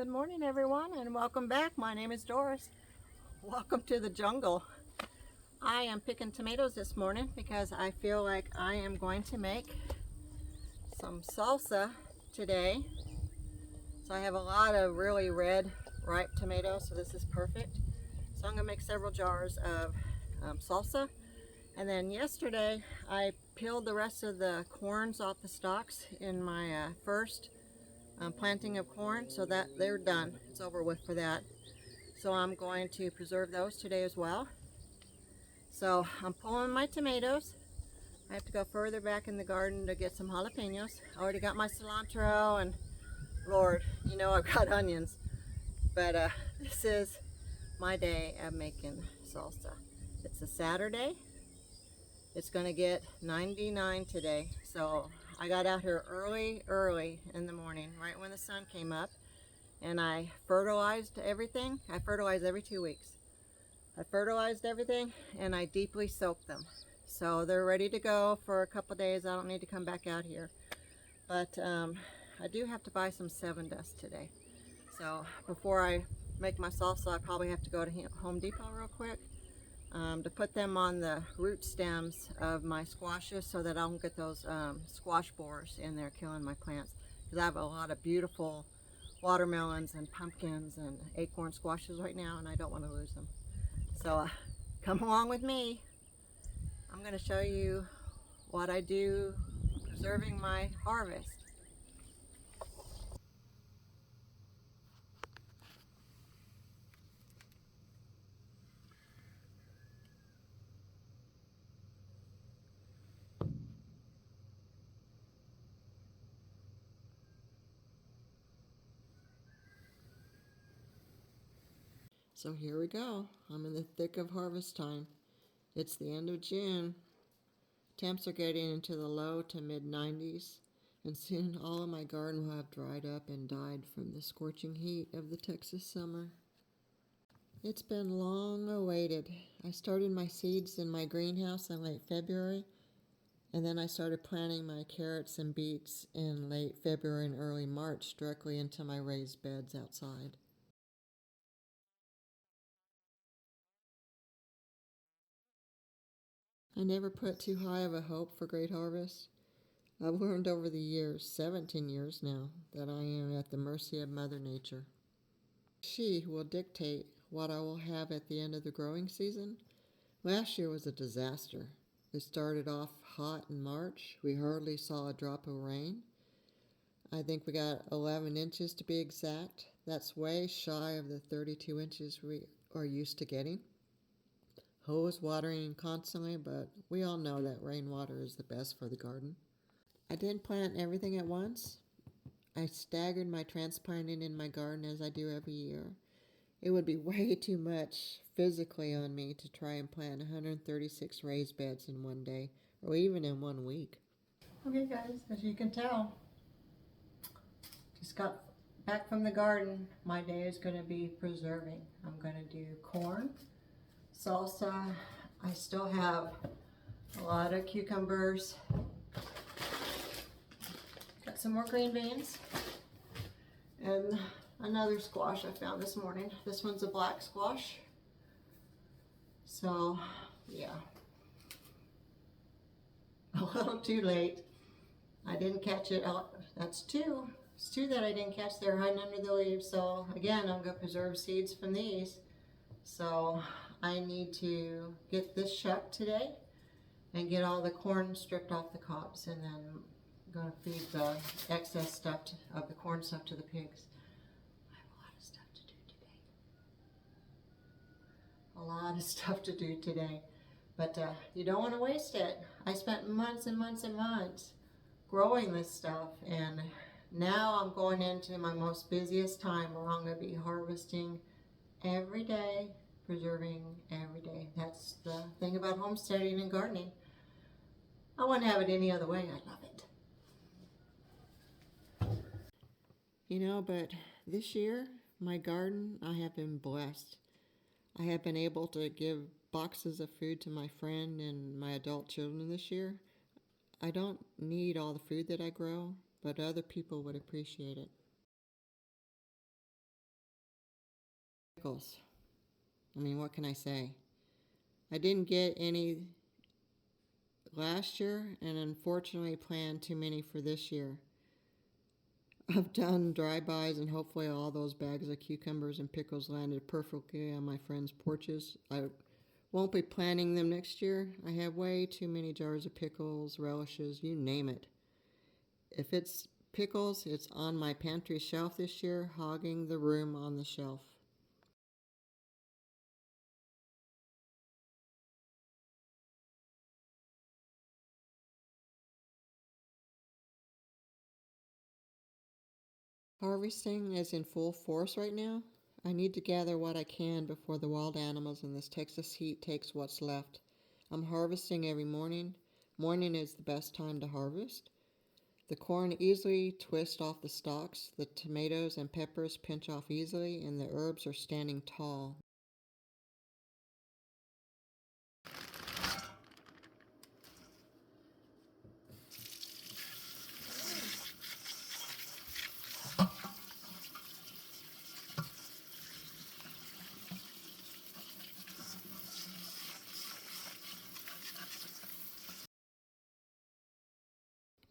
Good morning everyone and welcome back. My name is Doris. Welcome to the jungle. I am picking tomatoes this morning because I feel like I am going to make some salsa today. So I have a lot of really red ripe tomatoes, so this is perfect. So I'm going to make several jars of salsa. And then yesterday I peeled the rest of the corns off the stalks in my first planting of corn, so that they're done. It's over with for that. So I'm going to preserve those today as well. So I'm pulling my tomatoes. I have to go further back in the garden to get some jalapenos. I already got my cilantro, and Lord, you know I've got onions. But this is my day of making salsa. It's a Saturday. It's gonna get 99 today. So I got out here early in the morning, right when the sun came up, and I fertilized everything. I fertilize every 2 weeks. I fertilized everything and I deeply soaked them. So they're ready to go for a couple days. I don't need to come back out here. But I do have to buy some 7 dust today. So before I make my salsa, I probably have to go to Home Depot real quick to put them on the root stems of my squashes so that I don't get those squash borers in there killing my plants. Because I have a lot of beautiful watermelons and pumpkins and acorn squashes right now, and I don't want to lose them. So come along with me. I'm going to show you what I do preserving my harvest. So here we go. I'm in the thick of harvest time. It's the end of June. Temps are getting into the low to mid 90s, and soon all of my garden will have dried up and died from the scorching heat of the Texas summer. It's been long awaited. I started my seeds in my greenhouse in late February, and then I started planting my carrots and beets in late February and early March directly into my raised beds outside. I never put too high of a hope for great harvest. I've learned over the years, 17 years now, that I am at the mercy of Mother Nature. She will dictate what I will have at the end of the growing season. Last year was a disaster. It started off hot in March. We hardly saw a drop of rain. I think we got 11 inches to be exact. That's way shy of the 32 inches we are used to getting. Hose watering constantly, but we all know that rainwater is the best for the garden. I didn't plant everything at once. I staggered my transplanting in my garden as I do every year. It would be way too much physically on me to try and plant 136 raised beds in one day, or even in 1 week. Okay guys, as you can tell, just got back from the garden. My day is going to be preserving. I'm going to do corn, salsa. I still have a lot of cucumbers. Got some more green beans and another squash I found this morning. This one's a black squash. So yeah, a little too late. I didn't catch it. Oh, that's two. It's two that I didn't catch. They're hiding under the leaves. So again, I'm going to preserve seeds from these. So I need to get this shucked today and get all the corn stripped off the cobs, and then I'm going to feed the excess stuff of the corn stuff to the pigs. I have a lot of stuff to do today. A lot of stuff to do today. But you don't want to waste it. I spent months and months and months growing this stuff, and now I'm going into my most busiest time where I'm going to be harvesting every day, preserving every day. That's the thing about homesteading and gardening. I wouldn't have it any other way. I love it. You know, but this year, my garden, I have been blessed. I have been able to give boxes of food to my friend and my adult children this year. I don't need all the food that I grow, but other people would appreciate it. pickles. I mean, what can I say? I didn't get any last year and unfortunately planned too many for this year. I've done drive-bys and hopefully all those bags of cucumbers and pickles landed perfectly on my friends' porches. I won't be planting them next year. I have way too many jars of pickles, relishes, you name it. If it's pickles, it's on my pantry shelf this year, hogging the room on the shelf. Harvesting is in full force right now. I need to gather what I can before the wild animals in this Texas heat takes what's left. I'm harvesting every morning. Morning is the best time to harvest. The corn easily twists off the stalks, the tomatoes and peppers pinch off easily, and the herbs are standing tall.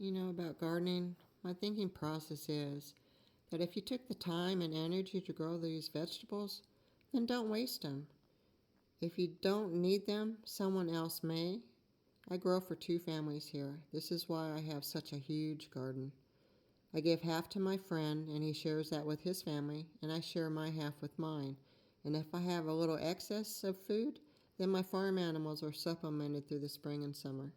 You know about gardening? My thinking process is that if you took the time and energy to grow these vegetables, then don't waste them. If you don't need them, someone else may. I grow for 2 families here. This is why I have such a huge garden. I give half to my friend, and he shares that with his family, and I share my half with mine. And if I have a little excess of food, then my farm animals are supplemented through the spring and summer.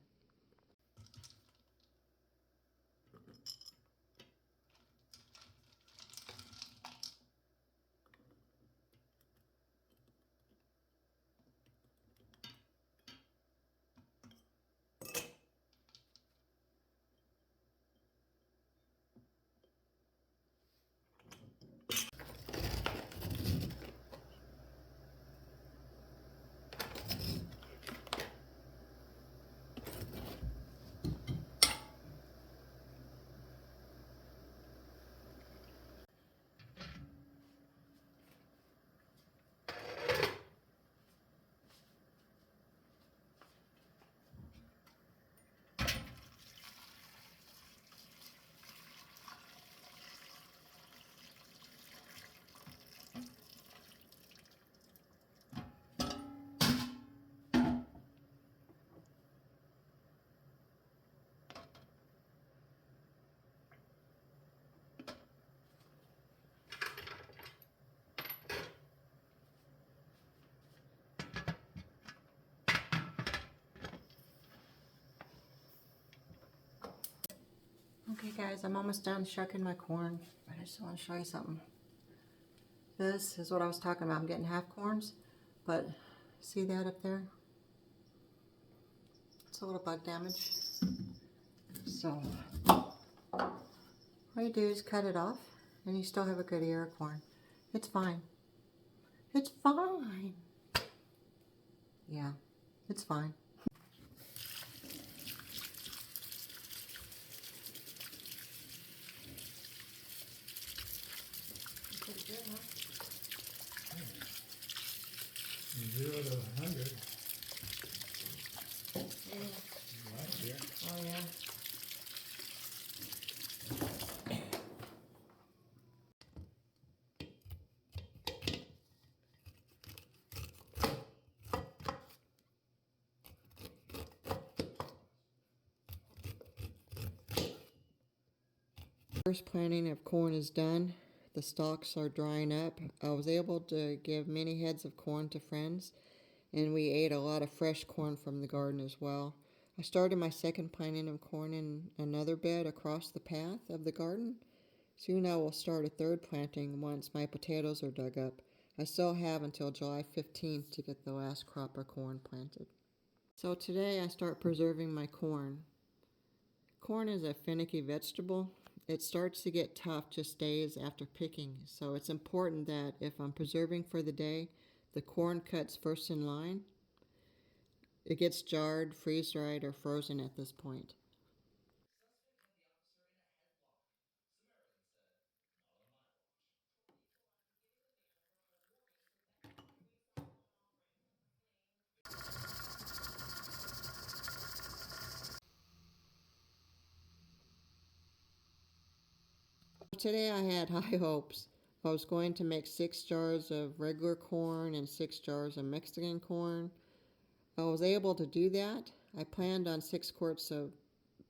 Okay guys, I'm almost done shucking my corn. I just want to show you something. This is what I was talking about. I'm getting half corns, but see that up there? It's a little bug damage. So all you do is cut it off and you still have a good ear of corn. It's fine. It's fine. Yeah, it's fine. Pretty good, huh? 0 to 100. Yeah. Right here. Oh yeah. First planting of corn is done. The stalks are drying up. I was able to give many heads of corn to friends, and we ate a lot of fresh corn from the garden as well. I started my second planting of corn in another bed across the path of the garden. Soon I will start a third planting once my potatoes are dug up. I still have until July 15th to get the last crop of corn planted. So today I start preserving my corn. Corn is a finicky vegetable. It starts to get tough just days after picking, so it's important that if I'm preserving for the day, the corn cuts first in line. It gets jarred, freeze-dried, or frozen at this point. Today I had high hopes. I was going to make 6 jars of regular corn and 6 jars of Mexican corn. I was able to do that. I planned on 6 quarts of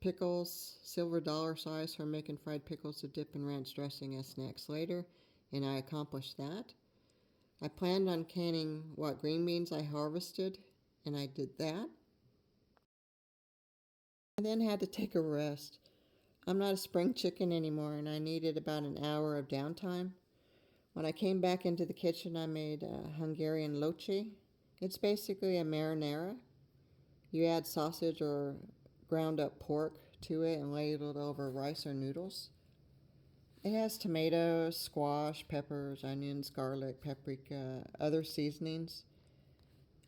pickles, silver dollar size, for making fried pickles to dip in ranch dressing as snacks later, and I accomplished that. I planned on canning what green beans I harvested, and I did that. I then had to take a rest. I'm not a spring chicken anymore, and I needed about an hour of downtime. When I came back into the kitchen, I made a Hungarian Lecho. It's basically a marinara. You add sausage or ground up pork to it and ladle it over rice or noodles. It has tomatoes, squash, peppers, onions, garlic, paprika, other seasonings.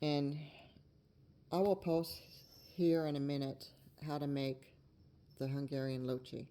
And I will post here in a minute how to make the Hungarian Lecho.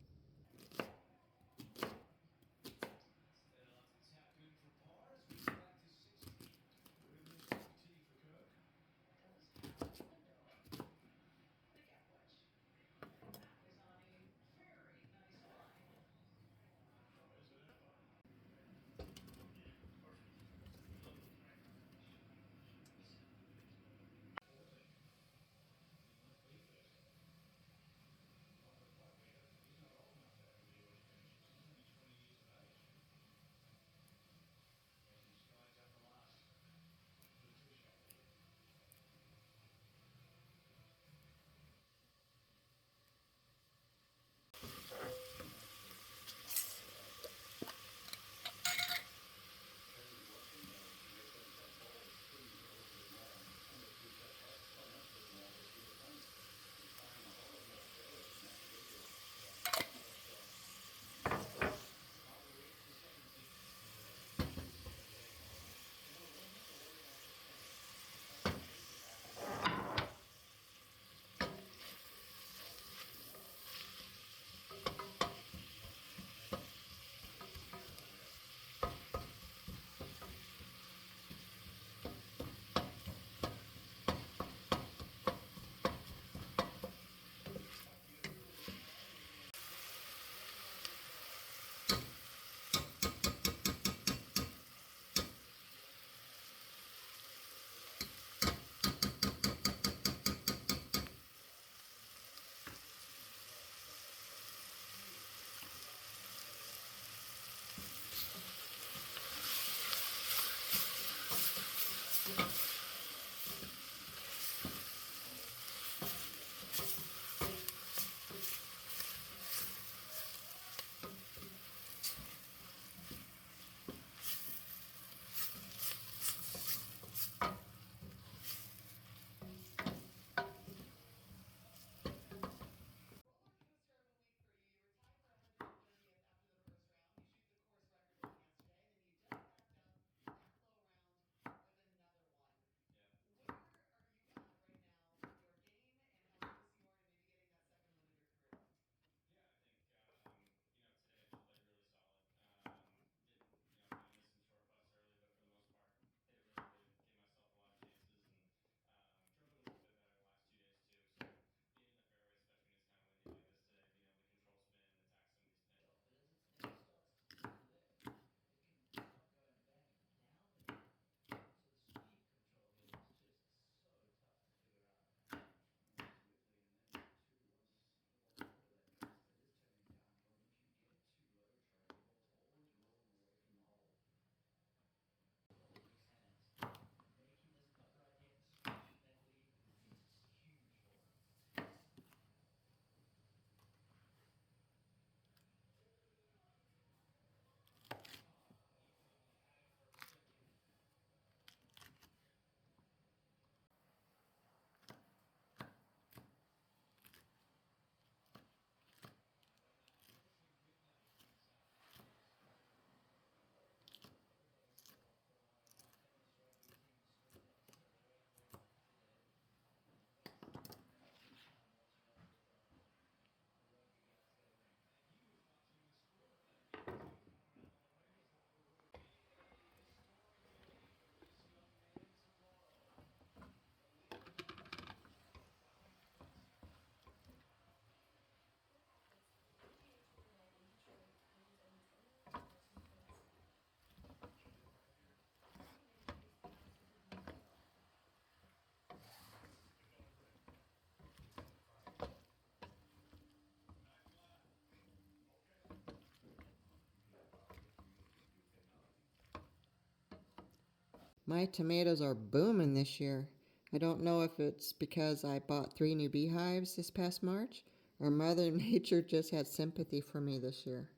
My tomatoes are booming this year. I don't know if it's because I bought 3 new beehives this past March, or Mother Nature just had sympathy for me this year.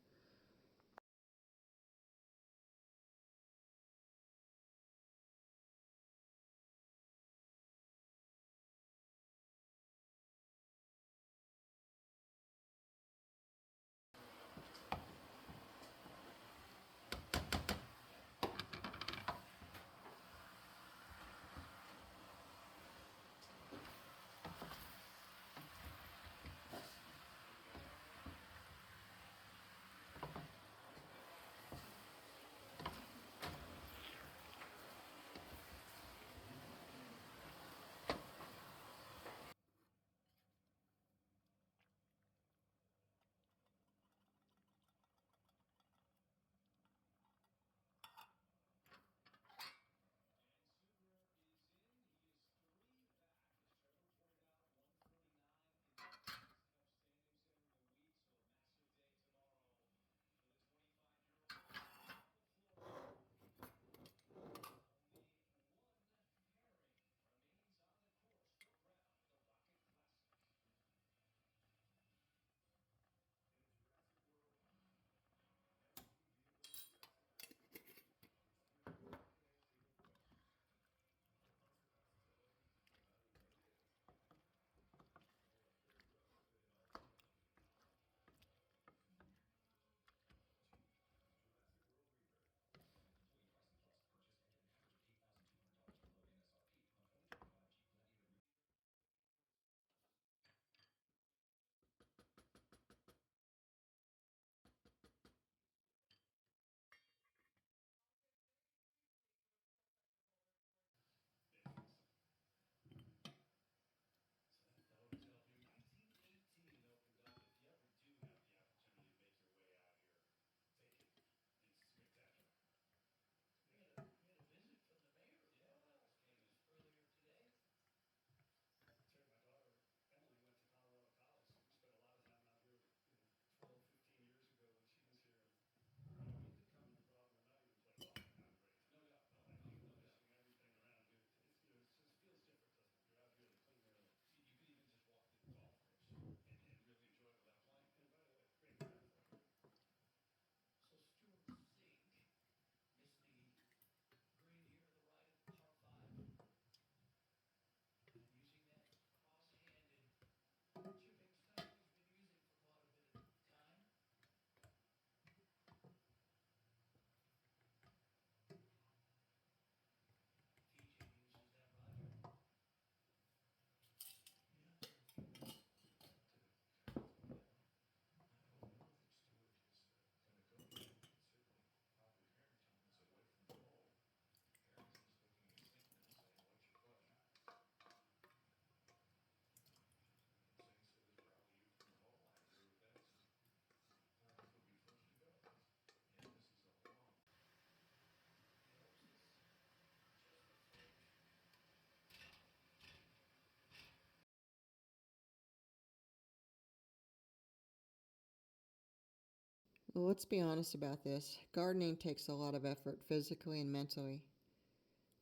Well, let's be honest about this. Gardening takes a lot of effort physically and mentally.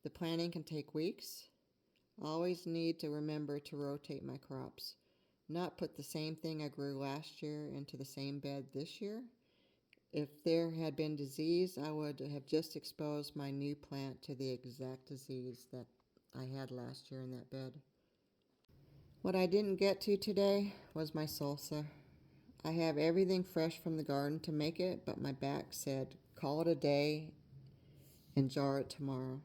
The planting can take weeks. I always need to remember to rotate my crops, not put the same thing I grew last year into the same bed this year. If there had been disease, I would have just exposed my new plant to the exact disease that I had last year in that bed. What I didn't get to today was my salsa. I have everything fresh from the garden to make it, but my back said, call it a day and jar it tomorrow.